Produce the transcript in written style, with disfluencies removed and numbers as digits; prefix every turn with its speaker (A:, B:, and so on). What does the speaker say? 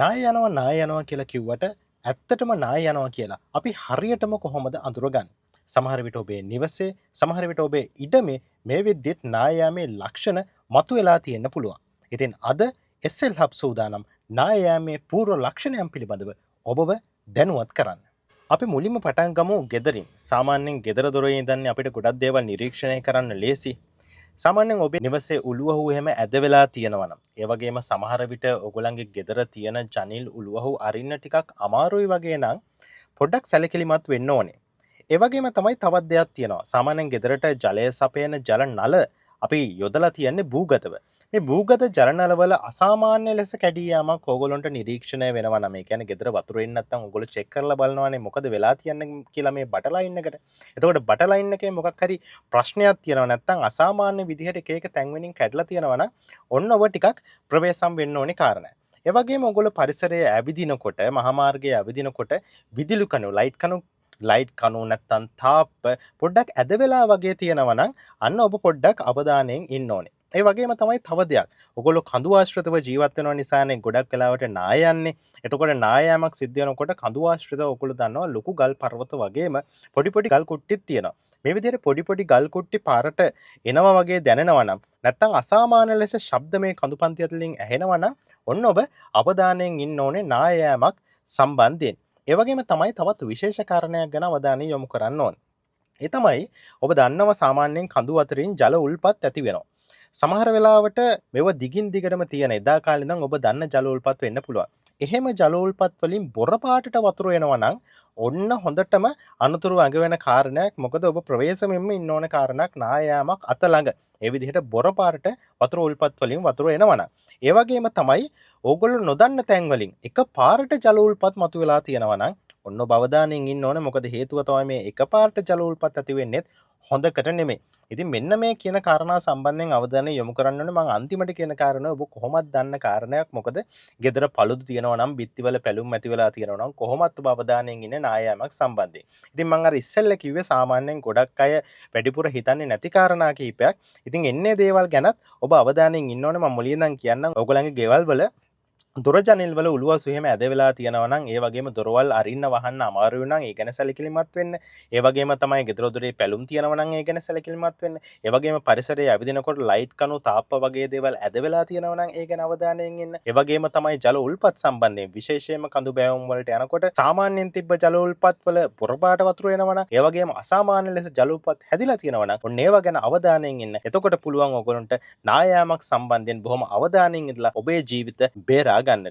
A: නාය යනවා කියලා කිව්වට ඇත්තටම නාය යනවා කියලා අපි හරියටම කොහොමද අඳුරගන්නේ? සමහර විට ඔබේ නිවසේ, සමහර විට ඔබේ ඉඩමේ මේ විද්දෙත් නාය යාමේ ලක්ෂණ මතුවලා තියෙන්න පුළුවන්. ඉතින් අද SL Hub සූදානම් නාය යාමේ පූර්ව ලක්ෂණයන් පිළිබඳව ඔබව දැනුවත් කරන්න. අපි මුලින්ම පටන් ගමු ගෙදරින්. සාමාන්‍යයෙන් ගෙදර දොරේ ඉඳන් අපිට ගොඩක් දේවල් නිරීක්ෂණය කරන්න ලේසි. සාමාන්‍යයෙන් ඔබේ නිවසේ උළුවහුව එහෙම ඇද වෙලා තියෙනවා නම් ඒ වගේම සමහර විට ඔයගොල්ලන්ගේ ගෙදර තියෙන ජනිල් උළුවහුව අරින්න ටිකක් අමාරුයි වගේ නම් පොඩ්ඩක් සැලකිලිමත් වෙන්න ඕනේ. ඒ වගේම තමයි තවත් දෙයක් තියෙනවා. සාමාන්‍යයෙන් ගෙදරට ජලය සපයන ජල නල අපි යොදලා තියන්නේ භූගතව. මේ භූගත ජල නලවල අසාමාන්‍ය ලෙස කැඩී යාමක් ඕගොල්ලන්ට නිරීක්ෂණය වෙනවා නම් ඒ කියන්නේ ගෙදර වතුර එන්නේ නැත්නම් ඕගොල්ලෝ චෙක් කරලා බලනවානේ මොකද වෙලා තියන්නේ කියලා මේ බට ලයින් එකට. එතකොට බට ලයින් එකේ මොකක් හරි ප්‍රශ්නයක් තියෙනවා නැත්නම් අසාමාන්‍ය විදිහට එක එක තැන් වලින් කැඩලා තියෙනවා නම් ඔන්න ඔබ ටිකක් ප්‍රවේශම් වෙන්න ඕනේ කාරණා. ඒ වගේම ඔයගොල්ලෝ පරිසරයේ ඇවිදිනකොට මහා මාර්ගයේ ඇවිදිනකොට විදුලි කණු ලයිට් කණු නැත්තම් තාප්ප පොඩ්ඩක් ඇද වෙලා වගේ තියෙනවා නම් අන්න ඔබ පොඩ්ඩක් අවධානයෙන් ඉන්න ඕනේ. ඒ වගේම තමයි තව දෙයක්. ඔයගොල්ලෝ කඳු ආශ්‍රිතව ජීවත් වෙනවා නිසානේ ගොඩක් වෙලාවට නාය යන්නේ. එතකොට නාය යාමක් සිද්ධ වෙනකොට කඳු ආශ්‍රිතව ඔයගොල්ලෝ දන්නවා ලොකු ගල් පර්වත වගේම පොඩි පොඩි ගල් කුට්ටිත් තියෙනවා. මේ විදිහට පොඩි පොඩි ගල් කුට්ටි පාරට එනවා වගේ දැනෙනවා නම් නැත්තම් අසාමාන්‍ය ලෙස ශබ්ද මේ කඳු පන්ති ඇතුලින් ඇහෙනවා නම් ඔන්න ඔබ අවධානයෙන් ඉන්න ඕනේ නාය යාමක් සම්බන්ධයෙන්. ඒ වගේම තමයි තවත් විශේෂ කාරණයක් ගැන අවධානය යොමු කරන්න ඕන. ඒ තමයි ඔබ දන්නවා සාමාන්‍යයෙන් කඳු අතරින් ජල උල්පත් ඇති වෙනවා. සමහර වෙලාවට මෙව දිගින් දිගටම තියෙන එදා කාලේ ඉඳන් ඔබ දන්න ජල උල්පත් වෙන්න පුළුවන්. එහෙම ජල උල්පත් වලින් බොර පාටට වතුර එනවා නම් ඔන්න හොඳටම අනුතුරු අඟ වෙන කාරණයක්. මොකද ඔබ ප්‍රවේශමෙන්ම ඉන්න ඕන කාරණයක් නාය යාමක් අත ළඟ. ඒ විදිහට බොර පාටට වතුර උල්පත් වලින් වතුර එනවා නම්. ඒ වගේම තමයි ඕගොල්ලෝ නොදන්න තැන් වලින් එක පාරට ජල උල්පත් මතුවලා තියෙනවා නම් ඔන්න ඔබ අවධානයෙන් ඉන්න ඕනේ. මොකද හේතුව තමයි මේ එක පාරට ජල උල්පත් ඇති වෙන්නේ හොඳකට නෙමෙයි. ඉතින් මෙන්න මේ කියන කාරණා සම්බන්ධයෙන් අවධානය යොමු කරන්න ඕනේ. මම අන්තිමට කියන කාරණාව ඔබ කොහොමද දන්න කාරණයක්. මොකද ගෙදර පළුදු තියෙනවා නම් බිත්තිවල පැලුම් ඇති වෙලා තියෙනවා නම් කොහොමත් ඔබ අවධානයෙන් ඉන්නේ නාය යාමක් සම්බන්ධයෙන්. ඉතින් මම අර ඉස්සෙල්ලා කිව්වේ සාමාන්‍යයෙන් ගොඩක් අය වැඩිපුර හිතන්නේ නැති කාරණා කිහිපයක්. ඉතින් එන්නේ දේවල් ගැනත් ඔබ අවධානයෙන් ඉන්න ඕනේ. මම මුලින් ඉඳන් කියන්නම් ඔයගොල්ලන්ගේ ගෙවල් වල දොර ජනෙල් වල උළුවසු එහෙම ඇද වෙලා තියෙනවා නම් ඒ වගේම දොරවල් අරින්න වහන්න අමාරු වෙනවා නම් ඒ ගැන සැලකිලිමත් වෙන්න. ඒ වගේම තමයි ගෙදර දොරේ පැලුම් තියෙනවා නම් ඒ ගැන සැලකිලිමත් වෙන්න. ඒ වගේම පරිසරයේ ඇවිදිනකොට ලයිට් කණු තාප්ප වගේ දේවල් ඇද වෙලා තියෙනවා නම් ඒ ගැන අවධානයෙන් ඉන්න. ඒ වගේම තමයි ජල උල්පත් සම්බන්ධයෙන් විශේෂයෙන්ම කඳු බෑවුම් වලට යනකොට සාමාන්‍යයෙන් තිබ්බ ජල උල්පත් වල පොරපාට වතුර එනවා නම් ඒ වගේම අසාමාන්‍ය ලෙස ජල උල්පත් හැදිලා තියෙනවා නම් ඔන්න ඒවා ගැන අවධානයෙන් ඉන්න. එතකොට පුළුවන් ඔයගොල්ලන්ට නාය යාමක් සම්බන්ධයෙන් බොහොම අවධානයෙන් ඉඳලා ඔබේ ජීවිත බේරා ගන්න.